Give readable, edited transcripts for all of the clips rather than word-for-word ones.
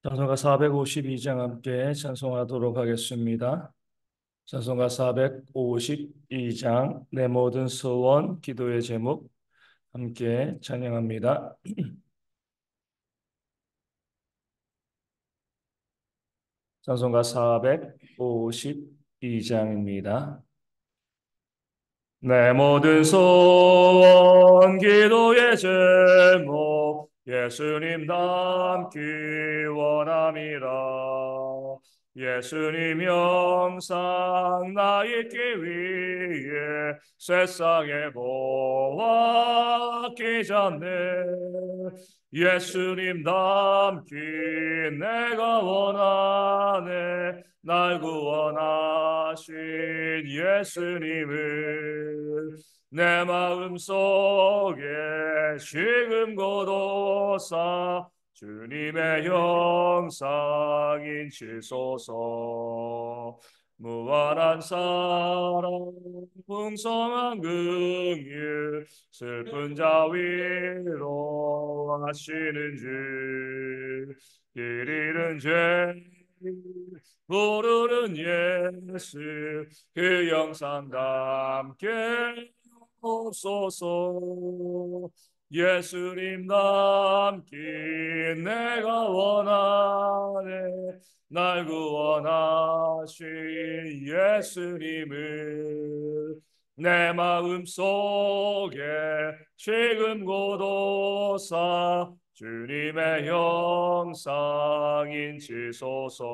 찬송가 452장 함께 찬송하도록 하겠습니다. 찬송가 452장 내 모든 소원 기도의 제목 함께 찬양합니다. 찬송가 452장입니다. 내 모든 소원 기도의 제목 예수님 닮기 원함이라. 예수님 영상 나 있기 위해 세상에 보았기 전에 예수님 닮기 내가 원하네. 날 구원하신 예수님을 내 마음속에 지금 고도사 주님의 형상 인치소서. 무한한 사랑 풍성한 긍휼 슬픈 자 위로하시는 주 길 잃은 죄 부르는 예수 그 영상 함께 없소서. 예수님 닮기 내가 원하네. 날 구원하신 예수님을 내 마음속에 지금 고도사 주님의 형상 인치소서.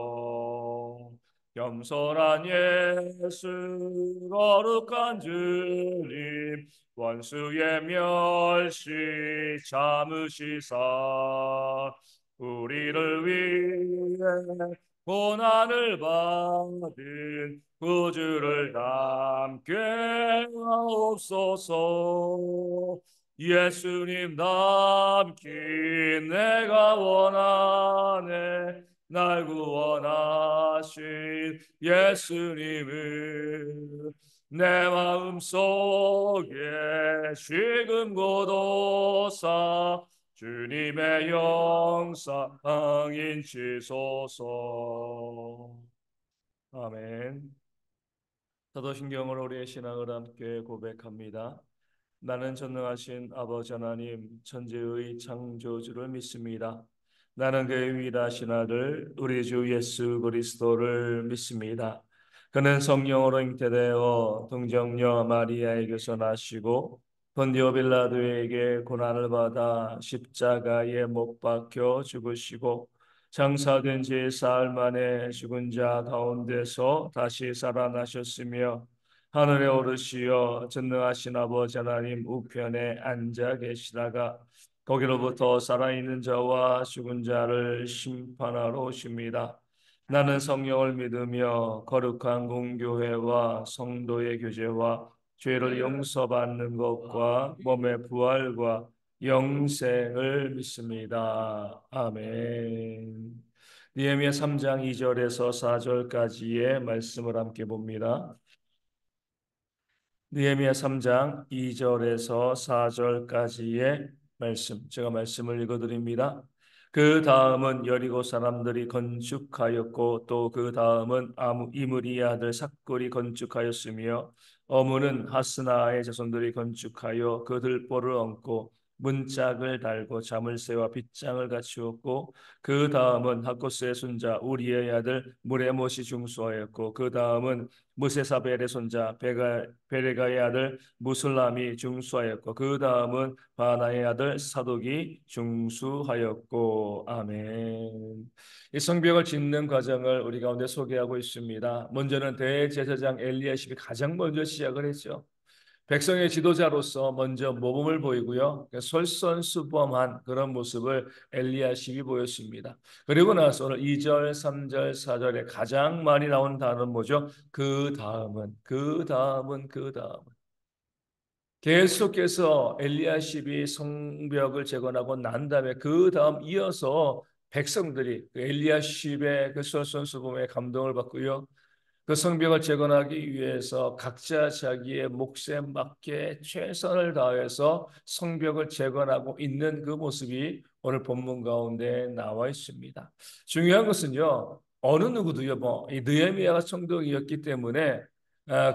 겸손한 예수 거룩한 주님 원수의 멸시 참으시사 우리를 위해 고난을 받은 구주를 닮게 하옵소서. 예수님 닮기 내가 원하네. 날 구원하신 예수님을 내 마음속에 지금 고도사 주님의 영상 인치소서. 아멘. 사도신경으로 우리의 신앙을 함께 고백합니다. 나는 전능하신 아버지 하나님 천지의 창조주를 믿습니다. 나는 그의 위대하신 아들 우리 주 예수 그리스도를 믿습니다. 그는 성령으로 잉태되어 동정녀 마리아에게서 나시고 본디오 빌라도에게 고난을 받아 십자가에 못 박혀 죽으시고 장사된 지 사흘 만에 죽은 자 가운데서 다시 살아나셨으며 하늘에 오르시어 전능하신 아버지 하나님 우편에 앉아 계시다가 거기로부터 살아있는 자와 죽은 자를 심판하러 오십니다. 나는 성령을 믿으며 거룩한 공교회와 성도의 교제와 죄를 용서받는 것과 몸의 부활과 영생을 믿습니다. 아멘. 느헤미야 3장 2절에서 4절까지의 말씀을 함께 봅니다. 느헤미야 3장 2절에서 4절까지의 말씀, 제가 말씀을 읽어드립니다. 그 다음은 여리고 사람들이 건축하였고 또 그 다음은 이므리의 아들 삭골이 건축하였으며 어무는 하스나의 자손들이 건축하여 그 들보를 얹고 문짝을 달고 자물쇠와 빗장을 갖추었고 그 다음은 하코스의 손자 우리의 아들 무레못이 중수하였고 그 다음은 무세사벨의 손자 베레가의 아들 무술람이 중수하였고 그 다음은 바나의 아들 사독이 중수하였고 아멘. 이 성벽을 짓는 과정을 우리 가운데 소개하고 있습니다. 먼저는 대제사장 엘리야십이 가장 먼저 시작을 했죠. 백성의 지도자로서 먼저 모범을 보이고요. 솔선수범한 그런 모습을 엘리야십이 보였습니다. 그리고 나서 오늘 2절, 3절, 4절에 가장 많이 나오는 단어는 뭐죠? 그 다음은, 그 다음은, 그 다음은. 계속해서 엘리야십이 성벽을 재건하고 난 다음에 그 다음 이어서 백성들이 그 엘리야십의 그 솔선수범에 감동을 받고요. 그 성벽을 재건하기 위해서 각자 자기의 몫에 맞게 최선을 다해서 성벽을 재건하고 있는 그 모습이 오늘 본문 가운데 나와 있습니다. 중요한 것은요, 어느 누구도요, 이 느헤미야가 총독이었기 때문에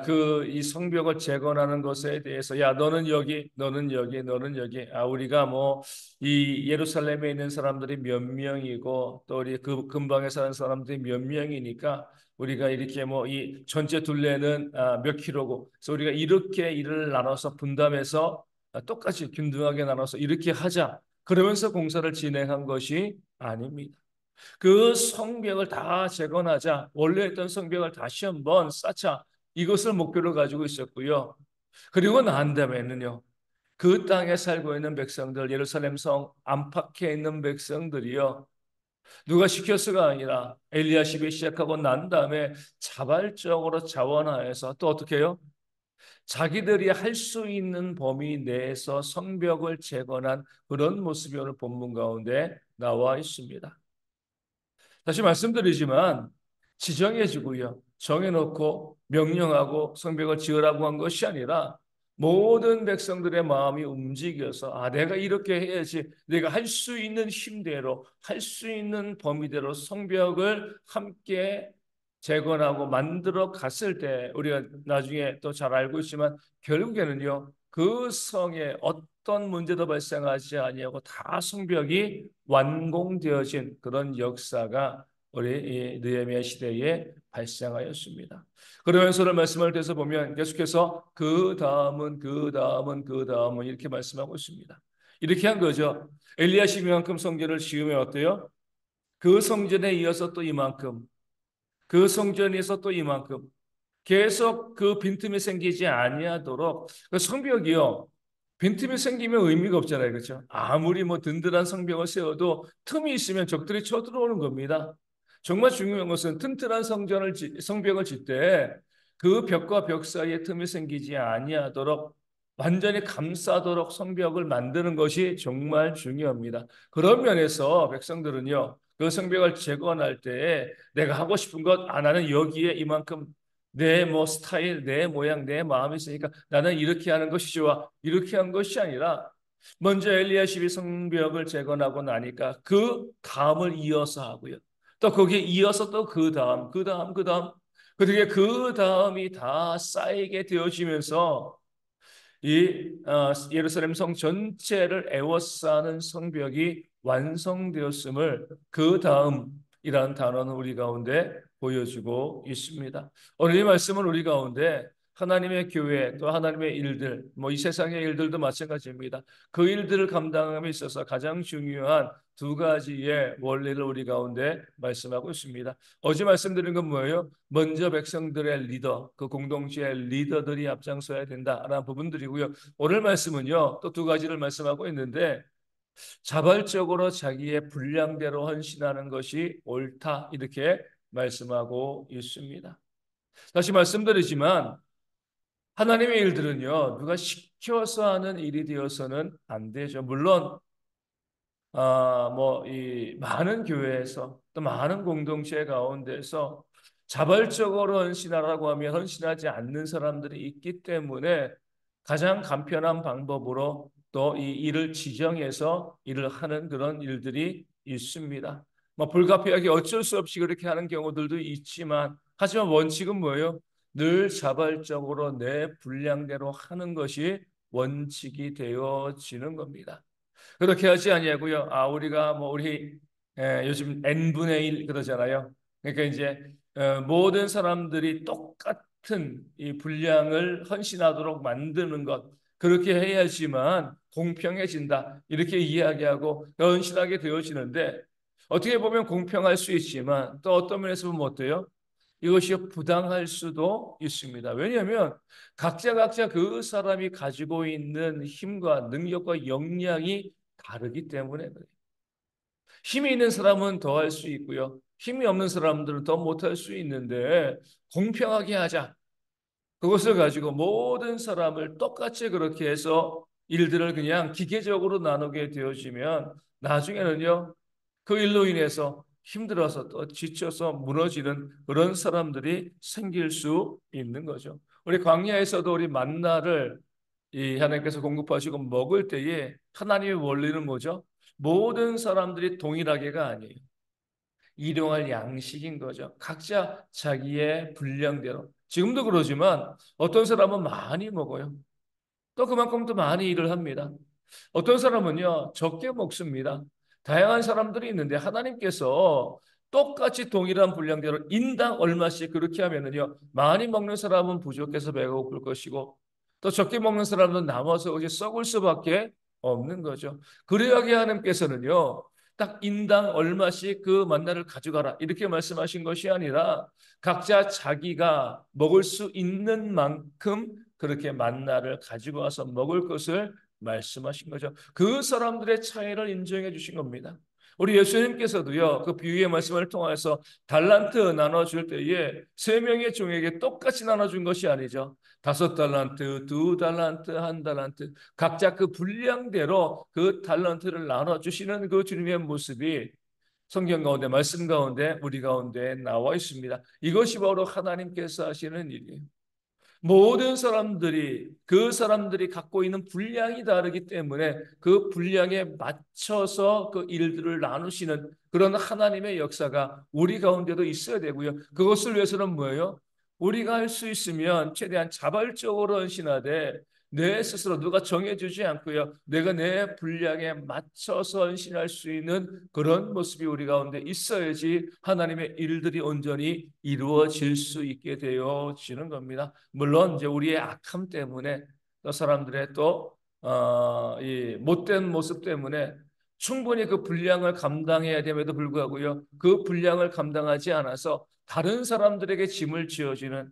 그 이 성벽을 재건하는 것에 대해서 야 너는 여기 너는 여기 너는 여기 우리가 뭐 이 예루살렘에 있는 사람들이 몇 명이고 또 우리 그 근방에 사는 사람들이 몇 명이니까 우리가 이렇게 뭐 이 전체 둘레는 몇 킬로고 그래서 우리가 이렇게 일을 나눠서 분담해서 똑같이 균등하게 나눠서 이렇게 하자 그러면서 공사를 진행한 것이 아닙니다. 그 성벽을 다 재건하자 원래 했던 성벽을 다시 한번 쌓자 이것을 목표로 가지고 있었고요. 그리고 난 다음에는요. 그 땅에 살고 있는 백성들 예루살렘 성 안팎에 있는 백성들이요. 누가 시켰어가 아니라 엘리야십이 시작하고 난 다음에 자발적으로 자원하여서 또 어떻게 해요? 자기들이 할 수 있는 범위 내에서 성벽을 재건한 그런 모습이 오늘 본문 가운데 나와 있습니다. 다시 말씀드리지만 지정해주고요. 정해놓고 명령하고 성벽을 지으라고 한 것이 아니라 모든 백성들의 마음이 움직여서 내가 이렇게 해야지 내가 할 수 있는 힘대로 할 수 있는 범위대로 성벽을 함께 재건하고 만들어 갔을 때 우리가 나중에 또 잘 알고 있지만 결국에는요 그 성에 어떤 문제도 발생하지 아니하고 다 성벽이 완공되어진 그런 역사가 우리 이 느헤미야 시대에 발생하였습니다. 그러면서 오늘 말씀을 계속 보면 계속해서 그 다음은 그 다음은 그 다음은 이렇게 말씀하고 있습니다. 이렇게 한 거죠. 엘리야십이만큼 성전을 지으면 어때요? 그 성전에 이어서 또 이만큼 그 성전에서 또 이만큼 계속 그 빈틈이 생기지 아니하도록 그 성벽이요. 빈틈이 생기면 의미가 없잖아요. 그렇죠? 아무리 뭐 든든한 성벽을 세워도 틈이 있으면 적들이 쳐들어오는 겁니다. 정말 중요한 것은 튼튼한 성벽을 짓 때 그 벽과 벽 사이에 틈이 생기지 아니하도록 완전히 감싸도록 성벽을 만드는 것이 정말 중요합니다. 그런 면에서 백성들은요. 그 성벽을 재건할 때 내가 하고 싶은 것, 나는 여기에 이만큼 내 뭐 스타일, 내 모양, 내 마음이 있으니까 나는 이렇게 하는 것이 좋아. 이렇게 한 것이 아니라 먼저 엘리야십이 성벽을 재건하고 나니까 그 다음을 이어서 하고요. 또 거기에 이어서 또 그 다음, 그 다음, 그 다음. 그렇게 그 다음이 다 쌓이게 되어지면서 이 예루살렘 성 전체를 에워싸는 성벽이 완성되었음을 그 다음이라는 단어는 우리 가운데 보여주고 있습니다. 오늘 이 말씀은 우리 가운데 하나님의 교회 또 하나님의 일들 뭐 이 세상의 일들도 마찬가지입니다. 그 일들을 감당함에 있어서 가장 중요한 두 가지의 원리를 우리 가운데 말씀하고 있습니다. 어제 말씀드린 건 뭐예요? 먼저 백성들의 리더, 그 공동체의 리더들이 앞장서야 된다라는 부분들이고요. 오늘 말씀은요, 또 두 가지를 말씀하고 있는데 자발적으로 자기의 분량대로 헌신하는 것이 옳다 이렇게 말씀하고 있습니다. 다시 말씀드리지만 하나님의 일들은요, 누가 시켜서 하는 일이 되어서는 안 되죠. 물론 뭐, 이 많은 교회에서 또 많은 공동체 가운데서 자발적으로 헌신하라고 하면 헌신하지 않는 사람들이 있기 때문에 가장 간편한 방법으로 또 이 일을 지정해서 일을 하는 그런 일들이 있습니다. 뭐 불가피하게 어쩔 수 없이 그렇게 하는 경우들도 있지만 하지만 원칙은 뭐예요? 늘 자발적으로 내 분량대로 하는 것이 원칙이 되어지는 겁니다. 그렇게 하지 아니하고요. 우리가 뭐 우리 요즘 n분의 1 그러잖아요. 그러니까 이제 모든 사람들이 똑같은 이 분량을 헌신하도록 만드는 것 그렇게 해야지만 공평해진다. 이렇게 이야기하고 헌신하게 되어지는데 어떻게 보면 공평할 수 있지만 또 어떤 면에서 보면 어때요? 이것이 부당할 수도 있습니다. 왜냐하면 각자 그 사람이 가지고 있는 힘과 능력과 역량이 다르기 때문에 그래요. 힘이 있는 사람은 더 할 수 있고요. 힘이 없는 사람들은 더 못할 수 있는데 공평하게 하자. 그것을 가지고 모든 사람을 똑같이 그렇게 해서 일들을 그냥 기계적으로 나누게 되어지면 나중에는요. 그 일로 인해서 힘들어서 또 지쳐서 무너지는 그런 사람들이 생길 수 있는 거죠. 우리 광야에서도 우리 만나를 이 하나님께서 공급하시고 먹을 때에 하나님의 원리는 뭐죠? 모든 사람들이 동일하게가 아니에요. 일용할 양식인 거죠. 각자 자기의 분량대로. 지금도 그러지만 어떤 사람은 많이 먹어요. 또 그만큼 또 많이 일을 합니다. 어떤 사람은요, 적게 먹습니다. 다양한 사람들이 있는데 하나님께서 똑같이 동일한 분량대로 인당 얼마씩 그렇게 하면은요, 많이 먹는 사람은 부족해서 배가 고플 것이고, 또 적게 먹는 사람은 남아서 이제 썩을 수밖에 없는 거죠. 그래야게 하나님께서는요, 딱 인당 얼마씩 그 만나를 가져가라 이렇게 말씀하신 것이 아니라 각자 자기가 먹을 수 있는 만큼 그렇게 만나를 가지고 와서 먹을 것을 말씀하신 거죠. 그 사람들의 차이를 인정해 주신 겁니다. 우리 예수님께서도요, 그 비유의 말씀을 통해서 달란트 나눠줄 때에 세 명의 종에게 똑같이 나눠준 것이 아니죠. 5달란트, 2달란트, 1달란트, 각자 그 분량대로 그 달란트를 나눠주시는 그 주님의 모습이 성경 가운데, 말씀 가운데, 우리 가운데 나와 있습니다. 이것이 바로 하나님께서 하시는 일이에요. 모든 사람들이 그 사람들이 갖고 있는 분량이 다르기 때문에 그 분량에 맞춰서 그 일들을 나누시는 그런 하나님의 역사가 우리 가운데도 있어야 되고요. 그것을 위해서는 뭐예요? 우리가 할 수 있으면 최대한 자발적으로 헌신하되 내 스스로 누가 정해주지 않고요. 내가 내 분량에 맞춰서 헌신할 수 있는 그런 모습이 우리 가운데 있어야지 하나님의 일들이 온전히 이루어질 수 있게 되어지는 겁니다. 물론 이제 우리의 악함 때문에 또 사람들의 이 못된 모습 때문에 충분히 그 분량을 감당해야 됨에도 불구하고요. 그 분량을 감당하지 않아서 다른 사람들에게 짐을 지어지는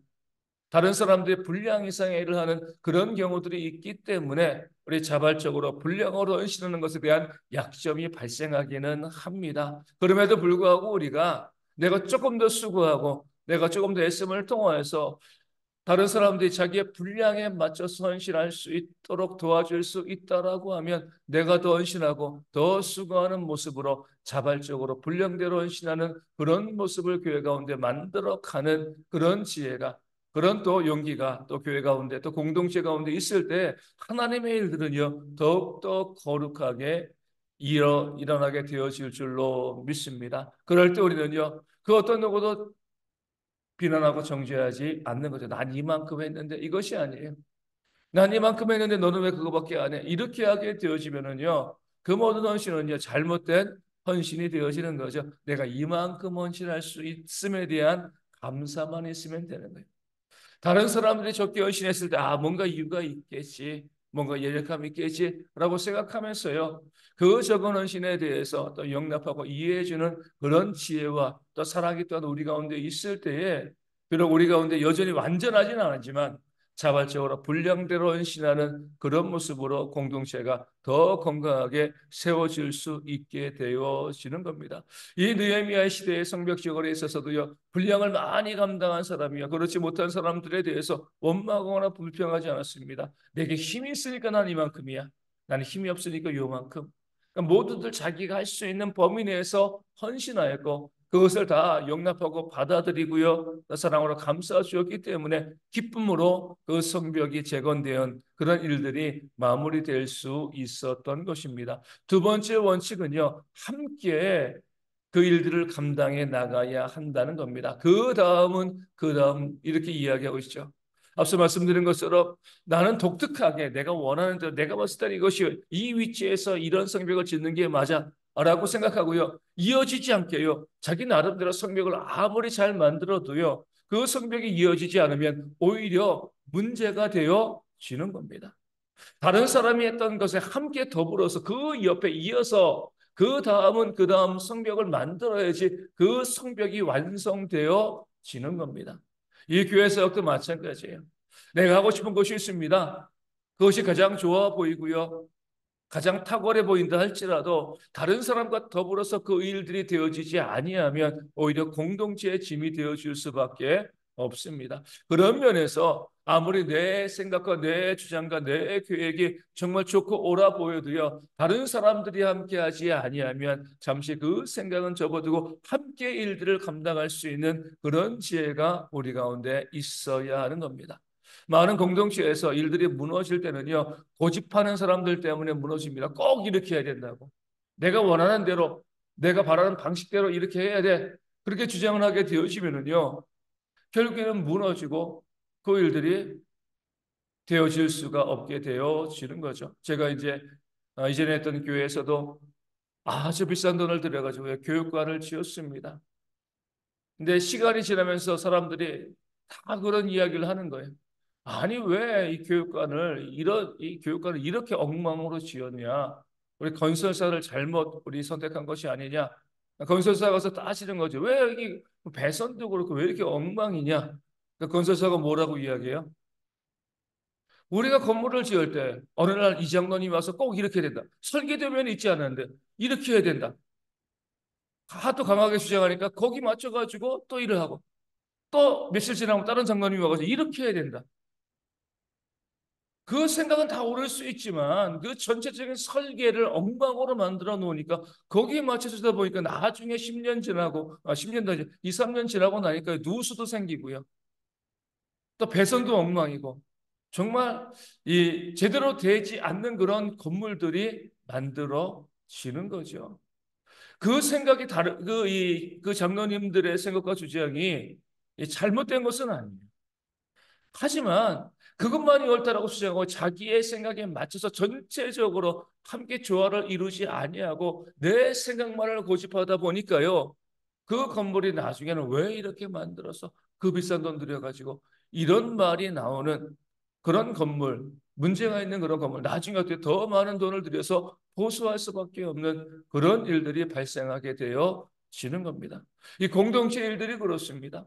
다른 사람들의 분량 이상의 일을 하는 그런 경우들이 있기 때문에 우리 자발적으로 분량으로 헌신하는 것에 대한 약점이 발생하기는 합니다. 그럼에도 불구하고 우리가 내가 조금 더 수고하고 내가 조금 더 애씀을 통하여서 다른 사람들이 자기의 분량에 맞춰서 헌신할 수 있도록 도와줄 수 있다라고 하면 내가 더 헌신하고 더 수고하는 모습으로 자발적으로 분량대로 헌신하는 그런 모습을 교회 가운데 만들어가는 그런 지혜가 그런 또 용기가 또 교회 가운데 또 공동체 가운데 있을 때 하나님의 일들은요 더욱더 거룩하게 일어나게 되어질 줄로 믿습니다. 그럴 때 우리는요 그 어떤 누구도 비난하고 정죄하지 않는 거죠. 난 이만큼 했는데 이것이 아니에요. 난 이만큼 했는데 너는 왜 그거밖에 안 해? 이렇게 하게 되어지면은요. 그 모든 헌신은요. 잘못된 헌신이 되어지는 거죠. 내가 이만큼 헌신할 수 있음에 대한 감사만 있으면 되는 거예요. 다른 사람들이 적게 헌신했을 때, 뭔가 이유가 있겠지, 뭔가 예력함이 있겠지라고 생각하면서요. 그 적은 헌신에 대해서 또 용납하고 이해해주는 그런 지혜와 또 사랑이 또한 우리 가운데 있을 때에 비록 우리 가운데 여전히 완전하지는 않지만 자발적으로 분량대로 헌신하는 그런 모습으로 공동체가 더 건강하게 세워질 수 있게 되어지는 겁니다. 이 느헤미야 시대의 성벽 지역에 있어서도요. 분량을 많이 감당한 사람이요. 그렇지 못한 사람들에 대해서 원망하거나 불평하지 않았습니다. 내게 힘이 있으니까 난 이만큼이야. 나는 힘이 없으니까 요만큼. 그러니까 모두들 자기가 할 수 있는 범위 내에서 헌신하였고 그것을 다 용납하고 받아들이고요. 사랑으로 감싸 주었기 때문에 기쁨으로 그 성벽이 재건되은 그런 일들이 마무리될 수 있었던 것입니다. 두 번째 원칙은요. 함께 그 일들을 감당해 나가야 한다는 겁니다. 그 다음 이렇게 이야기하고 있죠. 앞서 말씀드린 것처럼 나는 독특하게 내가 원하는 대로 내가 봤을 때 이것이 이 위치에서 이런 성벽을 짓는 게 맞아 라고 생각하고요. 이어지지 않게요. 자기 나름대로 성벽을 아무리 잘 만들어도요. 그 성벽이 이어지지 않으면 오히려 문제가 되어지는 겁니다. 다른 사람이 했던 것에 함께 더불어서 그 옆에 이어서 그 다음은 그 다음 성벽을 만들어야지 그 성벽이 완성되어지는 겁니다. 이 교회 사역도 마찬가지예요. 내가 하고 싶은 것이 있습니다. 그것이 가장 좋아 보이고요. 가장 탁월해 보인다 할지라도 다른 사람과 더불어서 그 일들이 되어지지 아니하면 오히려 공동체의 짐이 되어질 수밖에 없습니다. 그런 면에서 아무리 내 생각과 내 주장과 내 계획이 정말 좋고 옳아 보여도요, 다른 사람들이 함께하지 아니하면 잠시 그 생각은 접어두고 함께 일들을 감당할 수 있는 그런 지혜가 우리 가운데 있어야 하는 겁니다. 많은 공동체에서 일들이 무너질 때는요, 고집하는 사람들 때문에 무너집니다. 꼭 이렇게 해야 된다고. 내가 원하는 대로, 내가 바라는 방식대로 이렇게 해야 돼. 그렇게 주장을 하게 되어지면은요, 결국에는 무너지고 그 일들이 되어질 수가 없게 되어지는 거죠. 제가 이제 이전에 했던 교회에서도 아주 비싼 돈을 들여가지고 교육관을 지었습니다. 근데 시간이 지나면서 사람들이 다 그런 이야기를 하는 거예요. 아니 왜 이 교육관을 이렇게 엉망으로 지었냐? 우리 건설사를 잘못 우리 선택한 것이 아니냐? 건설사 가서 따지는 거죠. 왜 이 배선도 그렇고 왜 이렇게 엉망이냐? 건설사가 뭐라고 이야기해요? 우리가 건물을 지을 때 어느 날 이장로님이 와서 꼭 이렇게 해야 된다. 설계도면이 있지 않았는데 이렇게 해야 된다. 하도 강하게 주장하니까 거기 맞춰가지고 또 일을 하고 또 며칠 지나면 다른 장관님이 와가지고 이렇게 해야 된다. 그 생각은 다 옳을 수 있지만 그 전체적인 설계를 엉망으로 만들어 놓으니까 거기에 맞춰주다 보니까 나중에 10년 지나고 10년도 아니죠. 2, 3년 지나고 나니까 누수도 생기고요. 또 배선도 엉망이고 정말 이 제대로 되지 않는 그런 건물들이 만들어지는 거죠. 그 생각이 그 장로님들의 생각과 주장이 잘못된 것은 아니에요. 하지만 그것만이 옳다라고 주장하고 자기의 생각에 맞춰서 전체적으로 함께 조화를 이루지 아니하고 내 생각만을 고집하다 보니까요. 그 건물이 나중에는 왜 이렇게 만들어서 그 비싼 돈 들여가지고 이런 말이 나오는 그런 건물, 문제가 있는 그런 건물, 나중에 어떻게 더 많은 돈을 들여서 보수할 수밖에 없는 그런 일들이 발생하게 되어지는 겁니다. 이 공동체 일들이 그렇습니다.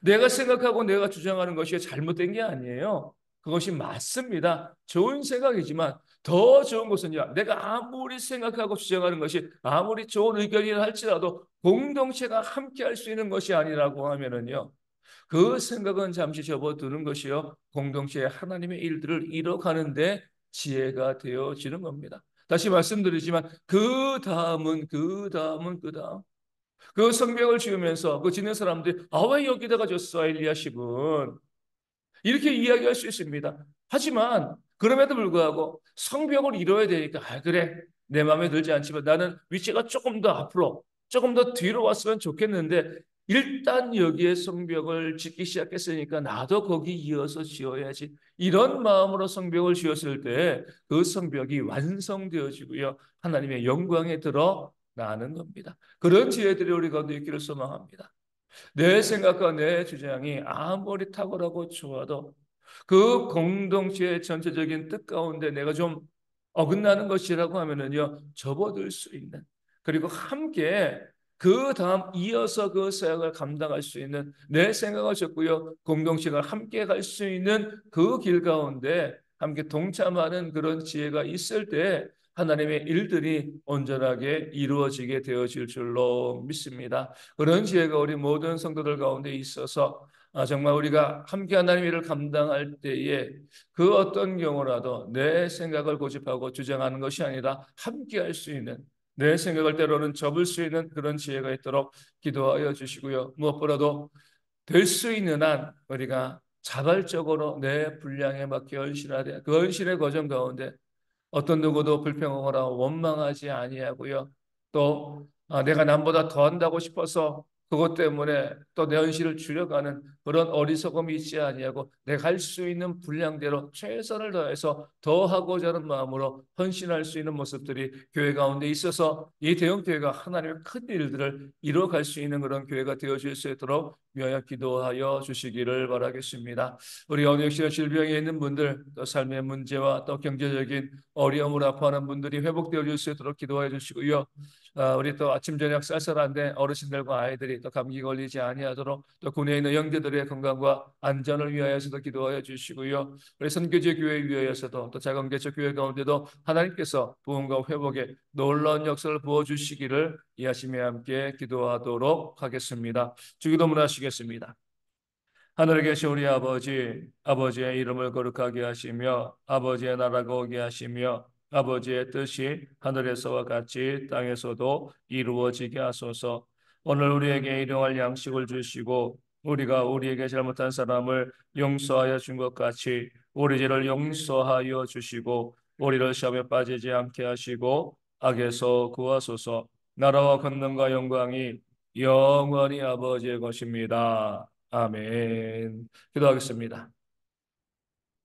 내가 생각하고 내가 주장하는 것이 잘못된 게 아니에요. 그것이 맞습니다. 좋은 생각이지만 더 좋은 것은요. 내가 아무리 생각하고 주장하는 것이 아무리 좋은 의견이라 할지라도 공동체가 함께 할 수 있는 것이 아니라고 하면은요. 그 생각은 잠시 접어두는 것이요. 공동체의 하나님의 일들을 이뤄가는데 지혜가 되어지는 겁니다. 다시 말씀드리지만 그 다음 그 성벽을 지으면서 그 짓는 사람들이 왜 여기다가 줬어 엘리야십은 이렇게 이야기할 수 있습니다. 하지만 그럼에도 불구하고 성벽을 이뤄야 되니까 그래 내 마음에 들지 않지만 나는 위치가 조금 더 앞으로 조금 더 뒤로 왔으면 좋겠는데 일단 여기에 성벽을 짓기 시작했으니까 나도 거기 이어서 지어야지 이런 마음으로 성벽을 지었을 때 그 성벽이 완성되어지고요 하나님의 영광에 드러나는 겁니다. 그런 지혜들이 우리 가운데 있기를 소망합니다. 내 생각과 내 주장이 아무리 탁월하고 좋아도 그 공동체의 전체적인 뜻 가운데 내가 좀 어긋나는 것이라고 하면은요, 접어들 수 있는, 그리고 함께 그 다음 이어서 그 사역을 감당할 수 있는 내 생각을 적고요, 공동체가 함께 갈 수 있는 그 길 가운데 함께 동참하는 그런 지혜가 있을 때 하나님의 일들이 온전하게 이루어지게 되어질 줄로 믿습니다. 그런 지혜가 우리 모든 성도들 가운데 있어서 정말 우리가 함께 하나님의 일을 감당할 때에 그 어떤 경우라도 내 생각을 고집하고 주장하는 것이 아니라 함께 할 수 있는 내 생각을 때로는 접을 수 있는 그런 지혜가 있도록 기도하여 주시고요. 무엇보다도 될 수 있는 한 우리가 자발적으로 내 분량에 맞게 헌신하되 그 헌신의 과정 가운데 어떤 누구도 불평하거나 원망하지 아니하고요. 또 내가 남보다 더 한다고 싶어서 그것 때문에 또 내 현실을 줄여가는 그런 어리석음이 있지 아니하고 내가 할 수 있는 분량대로 최선을 다해서 더 하고자 하는 마음으로 헌신할 수 있는 모습들이 교회 가운데 있어서 이 대형 교회가 하나님의 큰 일들을 이뤄갈 수 있는 그런 교회가 되어질 수 있도록 위하여 기도하여 주시기를 바라겠습니다. 우리 어느 역시나 질병에 있는 분들 또 삶의 문제와 또 경제적인 어려움을 아파하는 분들이 회복되어 수 있도록 기도해 주시고요. 우리 또 아침 저녁 쌀쌀한데 어르신들과 아이들이 또 감기 걸리지 아니하도록 또 군에 있는 형제들의 건강과 안전을 위하여서도 기도하여 주시고요. 우리 선교제 교회 위하여서도 또 작은 개척 교회 가운데도 하나님께서 부흥과 회복에 놀라운 역사를 부어 주시기를 이하심에 함께 기도하도록 하겠습니다. 주기도문 하시겠습니다. 하늘에 계신 우리 아버지, 아버지의 이름을 거룩하게 하시며 아버지의 나라가 오게 하시며 아버지의 뜻이 하늘에서와 같이 땅에서도 이루어지게 하소서. 오늘 우리에게 일용할 양식을 주시고 우리가 우리에게 잘못한 사람을 용서하여 준 것 같이 우리 죄를 용서하여 주시고 우리를 시험에 빠지지 않게 하시고 악에서 구하소서. 나라와 권능과 영광이 영원히 아버지의 것입니다. 아멘. 기도하겠습니다.